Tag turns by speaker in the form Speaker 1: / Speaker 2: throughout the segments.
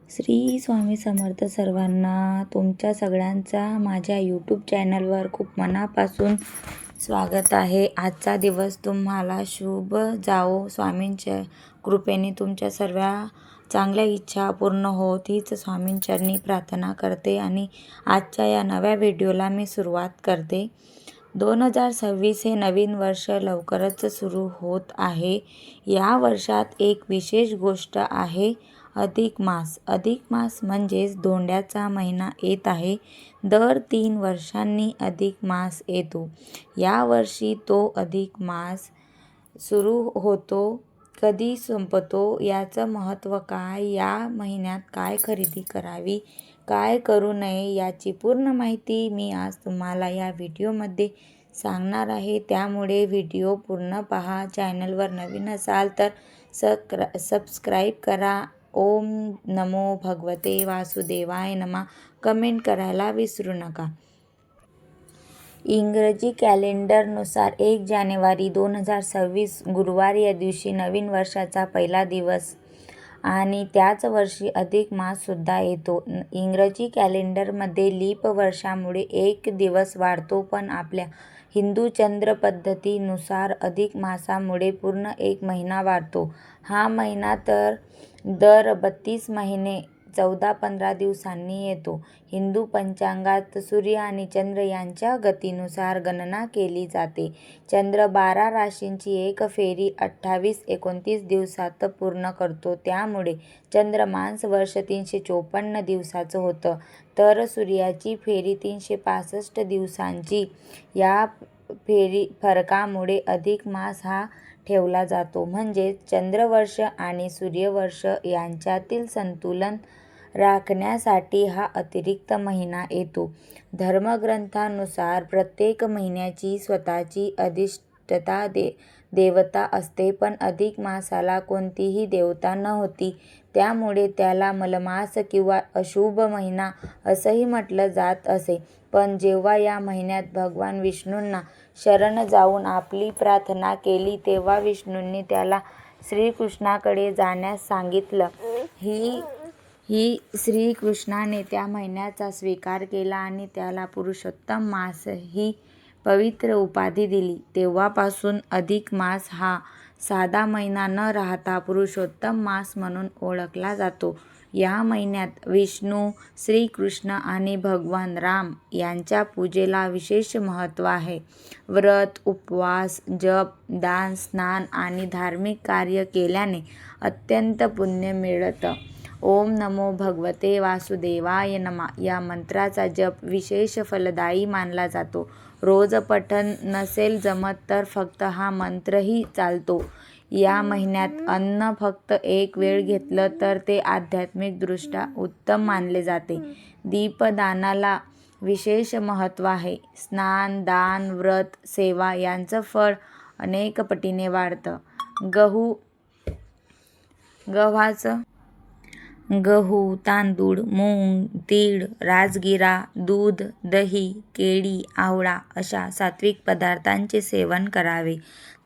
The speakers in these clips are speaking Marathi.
Speaker 1: श्री स्वामी समर्थ सर्वांना. तुमच्या सगळ्यांचा माझ्या यूट्यूब चॅनलवर खूप मनापासून स्वागत आहे. आजचा दिवस तुम्हाला शुभ जावो. स्वामींच्या कृपेने तुमच्या सर्व चांगल्या इच्छा पूर्ण होत हीच स्वामींचरणी प्रार्थना करते आणि आजच्या या नव्या व्हिडिओला मी सुरुवात करते. 2026 हे नवीन वर्ष लवकरच सुरू होत आहे. या वर्षात एक विशेष गोष्ट आहे, अधिक मास. अधिक मास म्हणजेच धोंड्याचा महिना येत आहे. दर 3 वर्षांनी अधिक मास येतो. यावर्षी तो अधिक मास सुरू होतो, कधी संपतो, याचं महत्त्व काय, या महिन्यात काय खरेदी करावी, काय करू नये, याची पूर्ण माहिती मी आज तुम्हाला या व्हिडिओमध्ये सांगणार आहे. त्यामुळे व्हिडिओ पूर्ण पहा. चॅनलवर नवीन असाल तर सबस्क्राईब करा. ओम नमो भगवते वासुदेवाय नमः कमेंट करायला विसरू नका. इंग्रजी कॅलेंडरनुसार 1 जानेवारी 2026 गुरुवार या दिवशी नवीन वर्षाचा पहिला दिवस आणि त्याच वर्षी अधिक मास सुद्धा येतो. इंग्रजी कॅलेंडरमध्ये लीप वर्षामुळे एक दिवस वाढतो, पण आपल्या हिंदू चंद्र पद्धतीनुसार अधिक मासामुळे पूर्ण एक महिना वाढतो. हा महिना तर दर 32 महिने 14-15 दिवसांनी येतो. हिंदू पंचांगात सूर्य आणि चंद्र यांच्या गतीनुसार गणना केली जाते. चंद्र 12 राशींची एक फेरी 28-29 दिवसात पूर्ण करतो. त्यामुळे चंद्रमास वर्ष 354 दिवसाचं होतं, तर सूर्याची फेरी 365 दिवसांची. या फरकामुळे अधिक मास हा ठेवला जातो. म्हणजेच चंद्रवर्ष आणि सूर्यवर्ष यांच्यातील संतुलन राखण्यासाठी हा अतिरिक्त महिना येतो. धर्मग्रंथानुसार प्रत्येक महिन्याची स्वतःची अधिष्ठाता देवता असते, पण अधिक मासाला कोणतीही देवता नव्हती. त्यामुळे त्याला मलमास किंवा अशुभ महिना असंही म्हटलं जात असे. पण जेव्हा या महिन्यात भगवान विष्णूंना शरण जाऊन आपली प्रार्थना केली, तेव्हा विष्णूंनी त्याला श्रीकृष्णाकडे जाण्यास सांगितलं. ही श्रीकृष्णाने त्या महिन्याचा स्वीकार केला आणि त्याला पुरुषोत्तम मास ही पवित्र उपाधी दिली. तेव्हापासून अधिक मास हा साधा महिना न राहता पुरुषोत्तम मास म्हणून ओळखला जातो. या महिन्यात विष्णू, श्रीकृष्ण आणि भगवान राम यांच्या पूजेला विशेष महत्त्व आहे. व्रत, उपवास, जप, दान, स्नान आणि धार्मिक कार्य केल्याने अत्यंत पुण्य मिळतं. ओम नमो भगवते वासुदेवाय नमः या मंत्राचा जप विशेष फलदायी मानला जातो. रोज पठण नसेल जमत तर फक्त हा मंत्रही चालतो. या महिन्यात अन्न फक्त एक वेळ घेतलं तर ते आध्यात्मिकदृष्ट्या उत्तम मानले जाते. दीपदानाला विशेष महत्त्व आहे. स्नान, दान, व्रत, सेवा यांचं फळ अनेक पटीने वाढतं. गहू, तांदूळ, मूग, तीळ, राजगिरा, दूध, दही, केळी, आवळा अशा सात्विक पदार्थांचे सेवन करावे.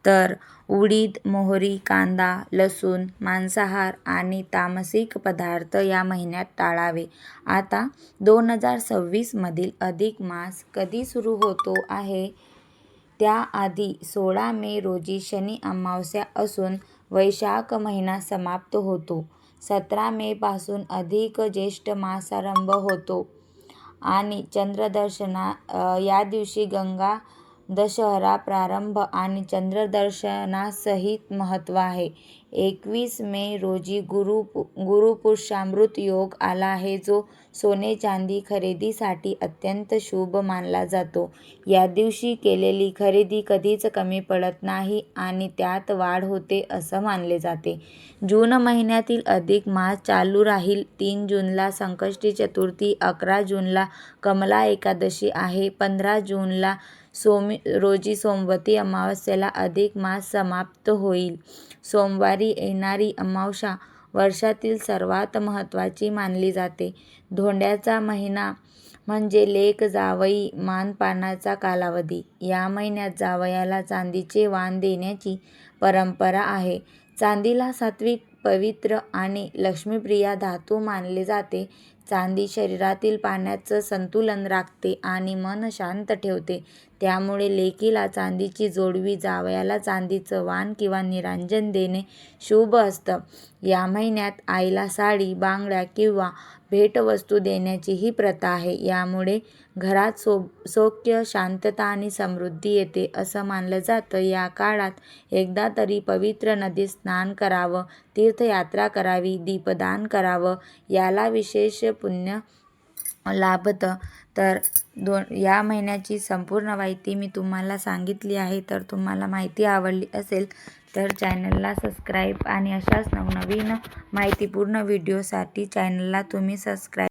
Speaker 1: तर उडीद, मोहरी, कांदा, लसूण, मांसाहार आणि तामसिक पदार्थ या महिन्यात टाळावे. आता 2026 मधील अधिक मास कधी सुरू होतो आहे? त्याआधी 16 मे रोजी शनी अमावस्या असून वैशाख महिना समाप्त होतो. 17 मे पासून अधिक ज्येष्ठ मासारंभ होतो आणि चंद्रदर्शना या दिवशी गंगा दशहरा प्रारंभ आणि चंद्रदर्शनासहित महत्त्व आहे. 21 मे रोजी गुरुपुष्यामृत योग आला आहे, जो सोने चांदी खरेदीसाठी अत्यंत शुभ मानला जातो. या दिवशी केलेली खरेदी कधीच कमी पडत नाही आणि त्यात वाढ होते असं मानले जाते. जून महिन्यातील अधिक मास चालू राहील. 3 जूनला संकष्टी चतुर्थी, 11 जूनला कमला एकादशी आहे, 15 जूनला रोजी सोमवती अमावस्येला अधिक मास समाप्त होईल. सोमवारी येणारी अमावस्या वर्षातील सर्वात महत्त्वाची मानली जाते. धोंड्याचा महिना म्हणजे लेक जावई मानपानाचा कालावधी. या महिन्यात जावयाला चांदीचे वाण देण्याची परंपरा आहे. चांदीला सात्विक पवित्र आणि लक्ष्मीप्रिय धातू मानले जाते. चांदी शरीरातील पाण्याचं संतुलन राखते आणि मन शांत ठेवते. त्यामुळे लेकीला चांदीची जोडवी, जावयाला चांदीचं वाण किंवा निरांजन देणे शुभ असतं. या महिन्यात आईला साडी, बांगड्या किंवा भेटवस्तू देण्याची ही प्रथा आहे. यामुळे घरात सौख्य, शांतता आणि समृद्धी येते असं मानलं जातं. या काळात एकदा तरी पवित्र नदीत स्नान करावं, तीर्थयात्रा करावी, दीपदान करावं. याला विशेष पुण्य लाभतं. तर या महिन्याची संपूर्ण माहिती मी तुम्हाला सांगितली आहे. तर तुम्हाला माहिती आवडली असेल तर चॅनलला सबस्क्राईब आणि अशाच नवनवीन माहितीपूर्ण व्हिडिओसाठी चॅनलला तुम्ही सबस्क्राईब